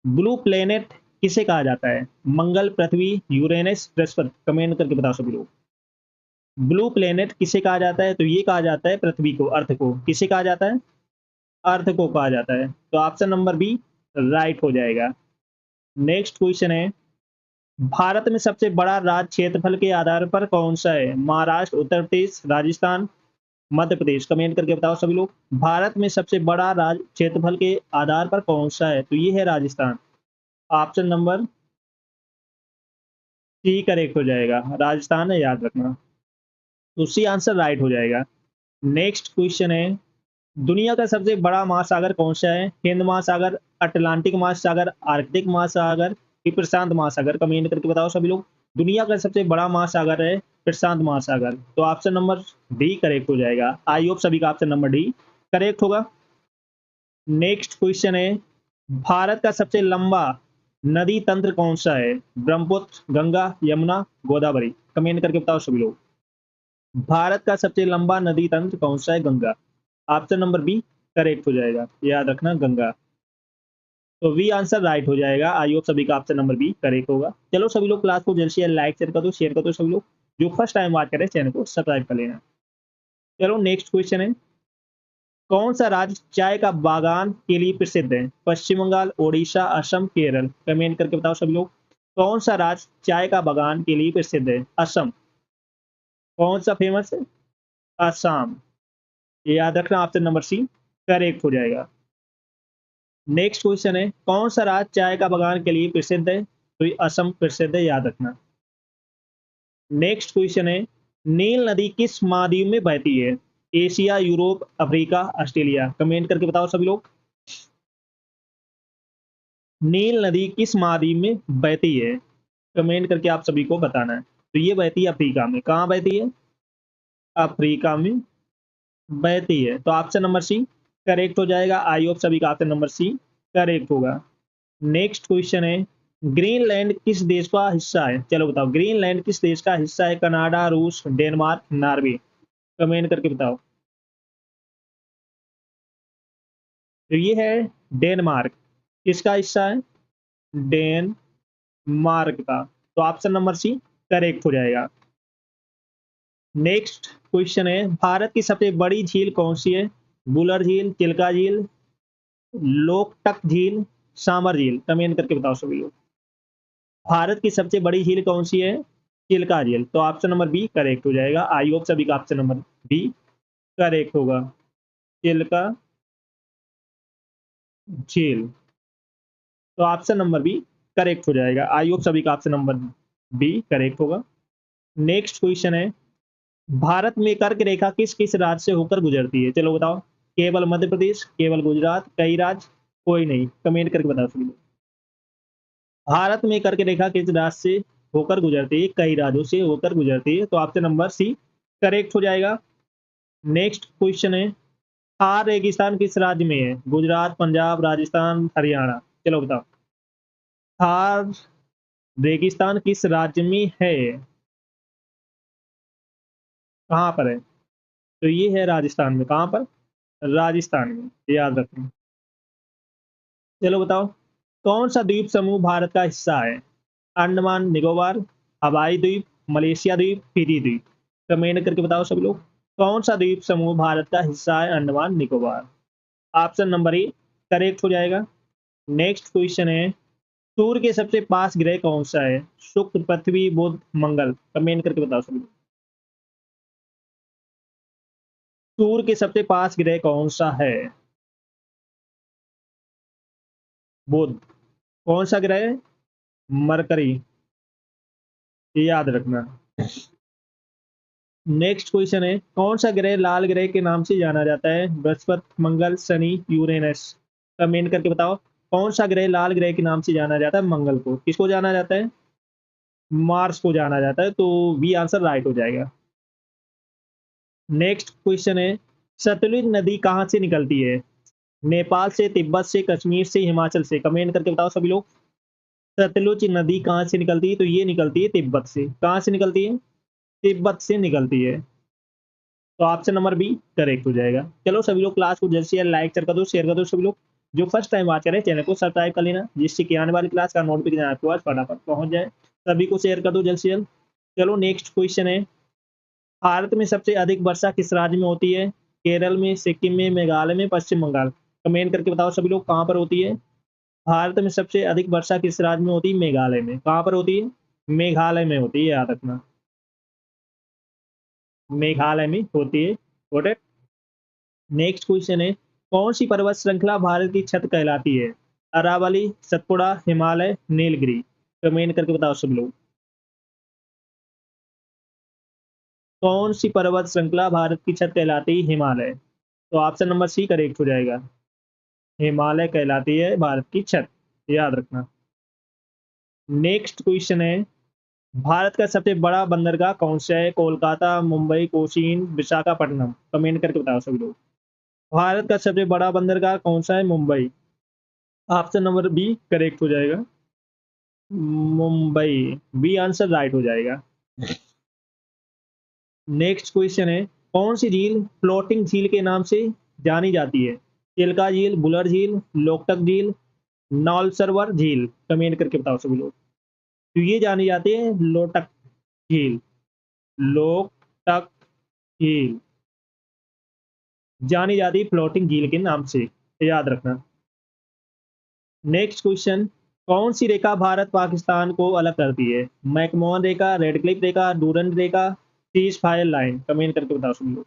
Blue planet किसे कहा जाता है? मंगल, पृथ्वी, यूरेनस, बृहस्पति। कमेंट करके बताओ सभी लोग। ब्लू प्लेनेट किसे कहा जाता है? तो ये कहा जाता है पृथ्वी को, अर्थ को। किसे कहा जाता है? अर्थ को कहा जाता है। तो ऑप्शन नंबर बी राइट हो जाएगा। नेक्स्ट क्वेश्चन है, भारत में सबसे बड़ा राज्य क्षेत्रफल के आधार पर कौन सा है? महाराष्ट्र, उत्तर प्रदेश, राजस्थान, मध्य प्रदेश। कमेंट करके बताओ सभी लोग। भारत में सबसे बड़ा राज्य क्षेत्रफल के आधार पर कौन सा है? तो ये है Rajasthan. Option number C correct हो जाएगा। राजस्थान है, याद रखना। तो सी आंसर राइट हो जाएगा। नेक्स्ट क्वेश्चन है, दुनिया का सबसे बड़ा महासागर कौन सा है? हिंद महासागर, अटलांटिक महासागर, आर्कटिक महासागर कि प्रशांत महासागर। कमेंट करके बताओ सभी लोग। दुनिया का सबसे बड़ा महासागर है प्रशांत महासागर। तो ऑप्शन नंबर डी करेक्ट हो जाएगा। आई होप सभी का ऑप्शन नंबर डी करेक्ट होगा। नेक्स्ट क्वेश्चन है, भारत का सबसे लंबा नदी तंत्र कौन सा है? ब्रह्मपुत्र, गंगा, यमुना, गोदावरी। कमेंट करके बताओ सभी लोग। भारत का सबसे लंबा नदी तंत्र कौन सा है? Ganga. Option number B correct हो जाएगा। याद रखना गंगा। तो वी आंसर राइट हो जाएगा। आई होप सभी का ऑप्शन नंबर बी करेक्ट होगा। चलो सभी लोग क्लास को जल्द से जल्द लाइक शेयर कर दो सभी लोग। जो फर्स्ट टाइम बात करें चैनल को सब्सक्राइब कर लेना। चलो नेक्स्ट क्वेश्चन है, कौन सा राज्य चाय का बागान के लिए प्रसिद्ध है? पश्चिम बंगाल, ओडिशा, असम, केरल। कमेंट करके बताओ सभी लोग। कौन सा राज्य चाय का बागान के लिए प्रसिद्ध है? असम। कौन सा फेमस है? असम। ये याद रखना, ऑप्शन नंबर सी करेक्ट हो जाएगा। नेक्स्ट क्वेश्चन है, कौन सा राज्य चाय का बागान के लिए प्रसिद्ध है? तो ये असम प्रसिद्ध है, याद रखना। नेक्स्ट क्वेश्चन है, नील नदी किस महाद्वीप में बहती है? Asia, Europe, Africa, Australia. Comment करके बताओ सभी लोग। नील नदी किस महाद्वीप में बहती है? कमेंट करके आप सभी को बताना है। तो ये बहती है अफ्रीका में। कहाँ बहती है? अफ्रीका में बहती है। तो ऑप्शन नंबर सी करेक्ट हो जाएगा। आई होप सभी का ऑप्शन नंबर सी करेक्ट होगा। नेक्स्ट क्वेश्चन है, ग्रीनलैंड किस देश का हिस्सा है? चलो बताओ, ग्रीनलैंड किस देश का हिस्सा है? कनाडा, रूस, डेनमार्क, नॉर्वे। कमेंट करके बताओ। तो ये है डेनमार्क। किसका हिस्सा है? डेनमार्क का। तो ऑप्शन नंबर सी करेक्ट हो जाएगा। नेक्स्ट क्वेश्चन है, भारत की सबसे बड़ी झील कौन सी है? बुलर झील, चिल्का झील, लोकटक झील, सामर झील। कमेंट करके बताओ सभी लोग। भारत की सबसे बड़ी झील कौन सी है? चिल्का झील। तो ऑप्शन नंबर बी करेक्ट हो जाएगा। आई होप सभी का ऑप्शन नंबर बी करेक्ट होगा। चिल्का झील। तो ऑप्शन नंबर बी करेक्ट हो जाएगा। आई होप सभी का ऑप्शन नंबर बी करेक्ट होगा। नेक्स्ट क्वेश्चन है, भारत में कर्क रेखा किस किस राज्य से होकर गुजरती है? चलो बताओ। केवल मध्य प्रदेश, केवल गुजरात, कई राज्य, कोई नहीं। कमेंट करके बताओ सभी लोग। भारत में कर्क रेखा किस राज्य से होकर गुजरती है? कई राज्यों से होकर गुजरती है। तो ऑप्शन नंबर सी करेक्ट हो जाएगा। नेक्स्ट क्वेश्चन है, थार रेगिस्तान किस राज्य में है? गुजरात, पंजाब, राजस्थान, हरियाणा। चलो बताओ। थार रेगिस्तान किस राज्य में है? कहाँ पर है? तो ये है राजस्थान में। कहाँ पर? राजस्थान में, याद रखना। चलो बताओ, कौन सा द्वीप समूह भारत का हिस्सा है? अंडमान निकोबार, हवाई द्वीप, मलेशिया द्वीप, फिजी द्वीप। कमेंट करके बताओ सभी लोग। कौन सा द्वीप समूह भारत का हिस्सा है? Andaman Nicobar. Option number A correct हो जाएगा। नेक्स्ट क्वेश्चन है, सूर्य के सबसे पास ग्रह कौन सा है? शुक्र, पृथ्वी, बुध, मंगल। कमेंट करके बताओ सभी लोग। सूर्य के सबसे पास ग्रह कौन सा है? बुध। कौन सा ग्रह है? मरकरी। ये याद रखना। नेक्स्ट क्वेश्चन है, कौन सा ग्रह लाल ग्रह के नाम से जाना जाता है? बृहस्पति, मंगल, शनि, यूरेनस। कमेंट करके बताओ। कौन सा ग्रह लाल ग्रह के नाम से जाना जाता है? मंगल को। किसको जाना जाता है? मार्स को जाना जाता है। तो बी आंसर राइट हो जाएगा। नेक्स्ट क्वेश्चन है, सतलुज नदी कहाँ से निकलती है? नेपाल से, तिब्बत से, कश्मीर से, हिमाचल से। कमेंट करके बताओ सभी लोग। सतलुज नदी कहाँ से निकलती है? तो ये निकलती है तिब्बत से। कहाँ से निकलती है? तिब्बत से निकलती है। तो ऑप्शन नंबर बी करेक्ट हो जाएगा। चलो सभी लोग क्लास को जल्द से जल्द लाइक कर दो, शेयर कर दो सभी लोग। जो फर्स्ट टाइम बात करें चैनल को सब्सक्राइब कर लेना, जिससे कि आने वाली क्लास का नोटिफिकेशन आपके पास फटाफट पहुंच जाए। सभी को शेयर कर दो जल्द से जल्द। चलो नेक्स्ट क्वेश्चन है, भारत में सबसे अधिक वर्षा किस राज्य में होती है? केरल में, सिक्किम में, मेघालय में, पश्चिम बंगाल। कमेंट करके बताओ सभी लोग कहाँ पर होती है। भारत में सबसे अधिक वर्षा किस राज्य में होती है? मेघालय में। कहाँ पर होती है? मेघालय में होती है, याद रखना, मेघालय में होती है। Got it. नेक्स्ट क्वेश्चन है, कौन सी पर्वत श्रृंखला भारत की छत कहलाती है? अरावली, सतपुड़ा, हिमालय, नीलगिरी। कमेंट करके बताओ सब लोग, कौन सी पर्वत श्रृंखला भारत की छत कहलाती है? हिमालय। तो ऑप्शन नंबर सी करेक्ट हो जाएगा, हिमालय कहलाती है भारत की छत, याद रखना। नेक्स्ट क्वेश्चन है, भारत का सबसे बड़ा बंदरगाह कौन सा है? कोलकाता, मुंबई, कोचीन, विशाखापट्टनम। कमेंट करके बताओ सभी लोग, भारत का सबसे बड़ा बंदरगाह कौन सा है? Mumbai. Option number B correct हो जाएगा, मुंबई। बी आंसर राइट हो जाएगा। नेक्स्ट क्वेश्चन है, कौन सी झील फ्लोटिंग झील के नाम से जानी जाती है? चिल्का झील, बुलर झील, लोकटक झील, नौल सरोवर झील। कमेंट करके बताओ सभी लोग। तो ये जानी जाती है लोटक झील, लोकटक झील जानी जाती है फ्लोटिंग झील के नाम से, याद रखना। नेक्स्ट क्वेश्चन, कौन सी रेखा भारत पाकिस्तान को अलग करती है? मैकमोहन रेखा, रेड क्लिफ रेखा, डूरंड रेखा, सीज फायर लाइन। कमेंट करके बताओ सभी लोग,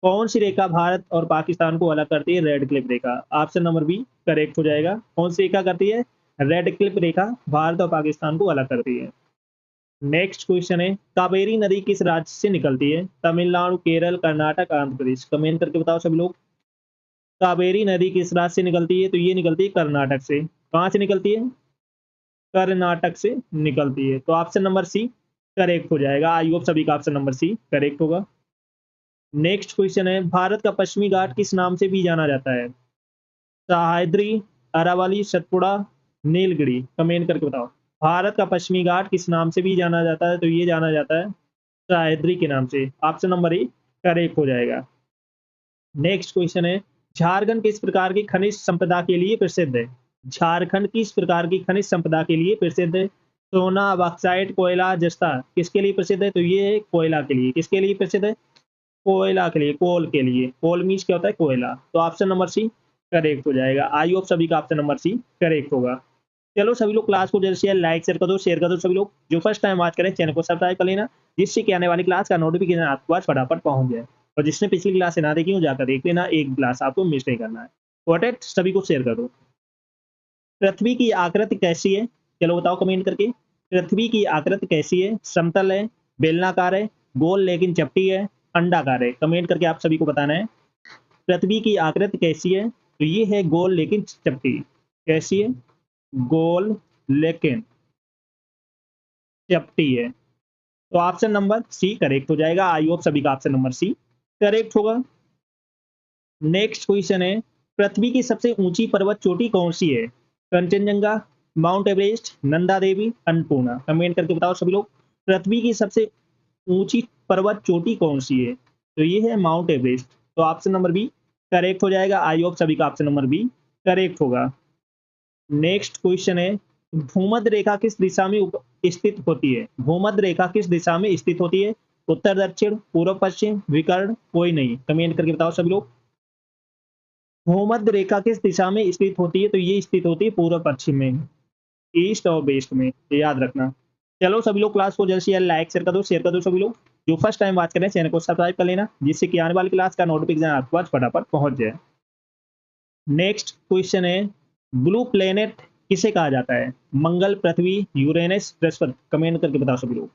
कौन सी रेखा भारत और पाकिस्तान को अलग करती है? रेड क्लिफ रेखा। ऑप्शन नंबर बी करेक्ट हो जाएगा। कौन सी रेखा करती है? रेड क्लिफ रेखा भारत और पाकिस्तान को अलग करती है। नेक्स्ट क्वेश्चन है, कावेरी नदी किस राज्य से निकलती है? तमिलनाडु, केरल, कर्नाटक, आंध्र प्रदेश। कमेंट करके बताओ सभी लोग, कावेरी नदी किस राज्य से निकलती है? तो ये निकलती है कर्नाटक से। कहाँ से निकलती है? कर्नाटक से निकलती है। तो ऑप्शन नंबर सी करेक्ट हो जाएगा। आई होप सभी का ऑप्शन नंबर सी करेक्ट होगा। नेक्स्ट क्वेश्चन है, भारत का पश्चिमी घाट किस नाम से भी जाना जाता है? सह्याद्री, अरावली, सतपुड़ा, नीलगिरी। कमेंट करके बताओ, भारत का पश्चिमी घाट किस नाम से भी जाना जाता है? तो ये जाना जाता है सह्याद्री के नाम से। ऑप्शन नंबर ए करेक्ट हो जाएगा। नेक्स्ट क्वेश्चन है, झारखंड किस प्रकार की खनिज संपदा के लिए प्रसिद्ध है? झारखंड किस प्रकार की खनिज संपदा के लिए प्रसिद्ध है? सोना, बॉक्साइट, कोयला, जस्ता। किसके लिए प्रसिद्ध है? तो ये है कोयला के लिए। किसके लिए प्रसिद्ध है? कोयला के लिए, कोल के लिए। कोल मीन्स क्या होता है? कोयला। तो ऑप्शन नंबर सी करेक्ट हो जाएगा। आई होप सभी का ऑप्शन नंबर सी करेक्ट होगा। चलो सभी लोग क्लास को जैसे लाइक शेयर कर दो सभी लोग। जो फर्स्ट टाइम बात करें चैनल को सब्सक्राइब कर लेना, जिससे कि आने वाली क्लास का नोटिफिकेशन आपके पास फटाफट पहुंच जाए। और जिसने पिछली क्लास से ना देखी हो जाकर देख लेना, एक क्लास आपको मिस नहीं करना है। वॉट एट सभी को शेयर कर दो। पृथ्वी की आकृति कैसी है? चलो बताओ कमेंट करके, पृथ्वी की आकृति कैसी है? समतल है, बेलनाकार है, गोल लेकिन चपटी है, अंडाकार है। कमेंट करके आप सभी को बताना है, पृथ्वी की आकृति कैसी है? तो ये है गोल लेकिन चपटी। कैसी है? गोल लेकिन चपटी है। तो ऑप्शन नंबर सी करेक्ट हो जाएगा। आई होप सभी का ऑप्शन नंबर सी करेक्ट होगा। नेक्स्ट क्वेश्चन है, पृथ्वी की सबसे ऊंची पर्वत चोटी कौन सी है? Kanchenjunga, mount Everest, Nanda Devi, Annapurna. Comment करके बताओ सभी लोग, पृथ्वी की सबसे ऊंची पर्वत चोटी कौन सी है? तो ये है माउंट एवरेस्ट। तो ऑप्शन नंबर बी करेक्ट हो जाएगा। आई होप सभी का ऑप्शन नंबर बी करेक्ट होगा। नेक्स्ट क्वेश्चन है, भूमध्य रेखा किस दिशा में स्थित होती है? भूमध्य रेखा किस दिशा में स्थित होती है? उत्तर, दक्षिण, पूर्व, पश्चिम, विकर्ण, कोई नहीं। कमेंट करके बताओ सभी लोग, भूमध्य रेखा किस दिशा में स्थित होती है? तो ये स्थित होती है पूर्व पश्चिम में, ईस्ट और वेस्ट में, ये याद रखना। चलो सभी लोग क्लास को जल्द से जल्द लाइक शेयर कर दो सभी लोग। जो फर्स्ट टाइम बात कर रहे हैं चैनल को सब्सक्राइब कर लेना, जिससे कि आने वाली क्लास का नोटिफिकेशन आपके पास फटाफट पहुंच जाए। नेक्स्ट क्वेश्चन है, ब्लू प्लेनेट किसे कहा जाता है? मंगल, पृथ्वी, यूरेनस, बृहस्पति। कमेंट करके बताओ सभी लोग,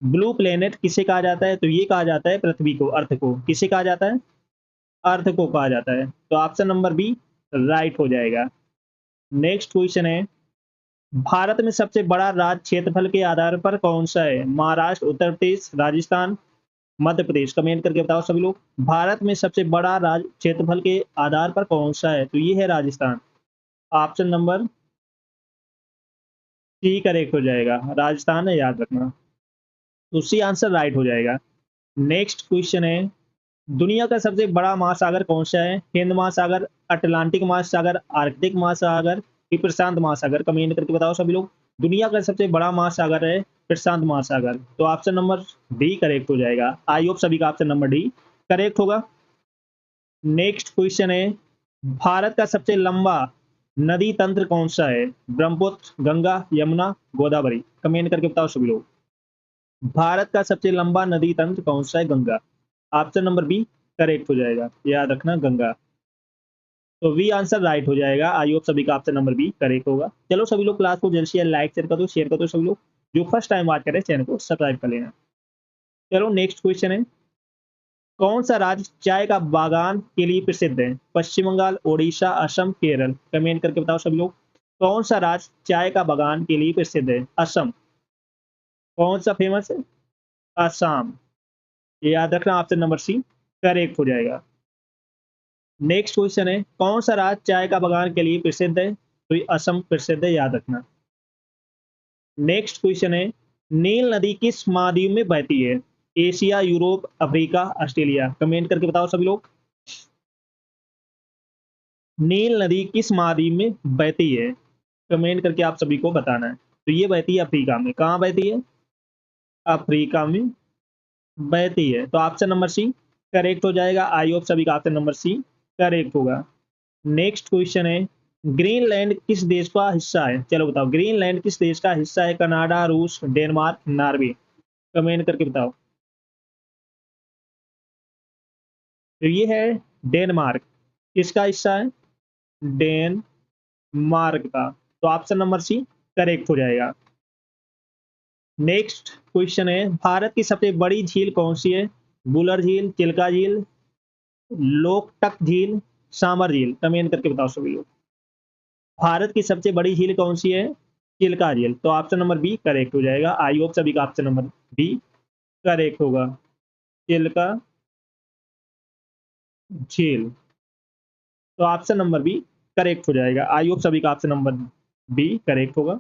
ब्लू प्लेनेट किसे कहा जाता है? तो ये कहा जाता है पृथ्वी को, अर्थ को। किसे कहा जाता है? अर्थ को कहा जाता है। तो ऑप्शन नंबर बी राइट हो जाएगा। नेक्स्ट क्वेश्चन है, भारत में सबसे बड़ा राज्य क्षेत्रफल के आधार पर कौन सा है? महाराष्ट्र, उत्तर प्रदेश, राजस्थान, मध्य प्रदेश। कमेंट करके बताओ सभी लोग, भारत में सबसे बड़ा राज्य क्षेत्रफल के आधार पर कौन सा है? तो ये है Rajasthan. Option number C correct हो जाएगा, राजस्थान है, याद रखना। तो सी आंसर राइट हो जाएगा। नेक्स्ट क्वेश्चन है, दुनिया का सबसे बड़ा महासागर कौन सा है? हिंद महासागर, अटलांटिक महासागर, आर्कटिक महासागर कि प्रशांत महासागर? कमेंट करके बताओ सभी लोग। दुनिया का सबसे बड़ा महासागर है प्रशांत महासागर। तो ऑप्शन नंबर डी करेक्ट हो जाएगा। आई होप सभी का ऑप्शन नंबर डी करेक्ट होगा। नेक्स्ट क्वेश्चन है, भारत का सबसे लंबा नदी तंत्र कौन सा है? ब्रह्मपुत्र, गंगा, यमुना, गोदावरी? कमेंट करके बताओ सभी लोग। भारत का सबसे लंबा नदी तंत्र कौन सा है? Ganga. Option number B correct हो जाएगा, याद रखना गंगा। तो वी आंसर राइट हो जाएगा। आई होप सभी का ऑप्शन नंबर बी करेक्ट होगा। चलो सभी लोग क्लास को जल्द से लाइक शेयर कर दो सभी लोग। जो फर्स्ट टाइम बात करें चैनल को सब्सक्राइब कर लेना। चलो नेक्स्ट क्वेश्चन है, कौन सा राज्य चाय का बागान के लिए प्रसिद्ध है? पश्चिम बंगाल, ओडिशा, असम, केरल? कमेंट करके बताओ सभी लोग। कौन सा राज्य चाय का बागान के लिए प्रसिद्ध है? असम। कौन सा फेमस है? असम। ये याद रखना, ऑप्शन नंबर सी करेक्ट हो जाएगा। नेक्स्ट क्वेश्चन है, कौन सा राज्य चाय का बागान के लिए प्रसिद्ध है? तो ये असम प्रसिद्ध है, याद रखना। नेक्स्ट क्वेश्चन है, नील नदी किस महाद्वीप में बहती है? Asia, Europe, Africa, Australia? Comment करके बताओ सभी लोग। नील नदी किस महाद्वीप में बहती है? कमेंट करके आप सभी को बताना है। तो ये बहती है अफ्रीका में। कहाँ बहती है? अफ्रीका में बहती है। तो ऑप्शन नंबर सी करेक्ट हो जाएगा। आई होप सभी का ऑप्शन नंबर सी करेक्ट होगा। नेक्स्ट क्वेश्चन है, ग्रीनलैंड किस देश का हिस्सा है? चलो बताओ, ग्रीनलैंड किस देश का हिस्सा है? कनाडा, रूस, डेनमार्क, नॉर्वे? कमेंट करके बताओ। तो ये है डेनमार्क। किसका हिस्सा है? डेनमार्क का। तो ऑप्शन नंबर सी करेक्ट हो जाएगा। नेक्स्ट क्वेश्चन है, भारत की सबसे बड़ी झील कौन सी है? बुलर झील, चिल्का झील, लोकटक झील, सामर झील? कमेंट करके बताओ सभी लोग। भारत की सबसे बड़ी झील कौन सी है? चिल्का झील। तो ऑप्शन नंबर बी करेक्ट हो जाएगा। आई होप सभी का ऑप्शन नंबर बी करेक्ट होगा, चिल्का झील। तो ऑप्शन नंबर बी करेक्ट हो जाएगा। आई होप सभी का ऑप्शन नंबर बी करेक्ट होगा।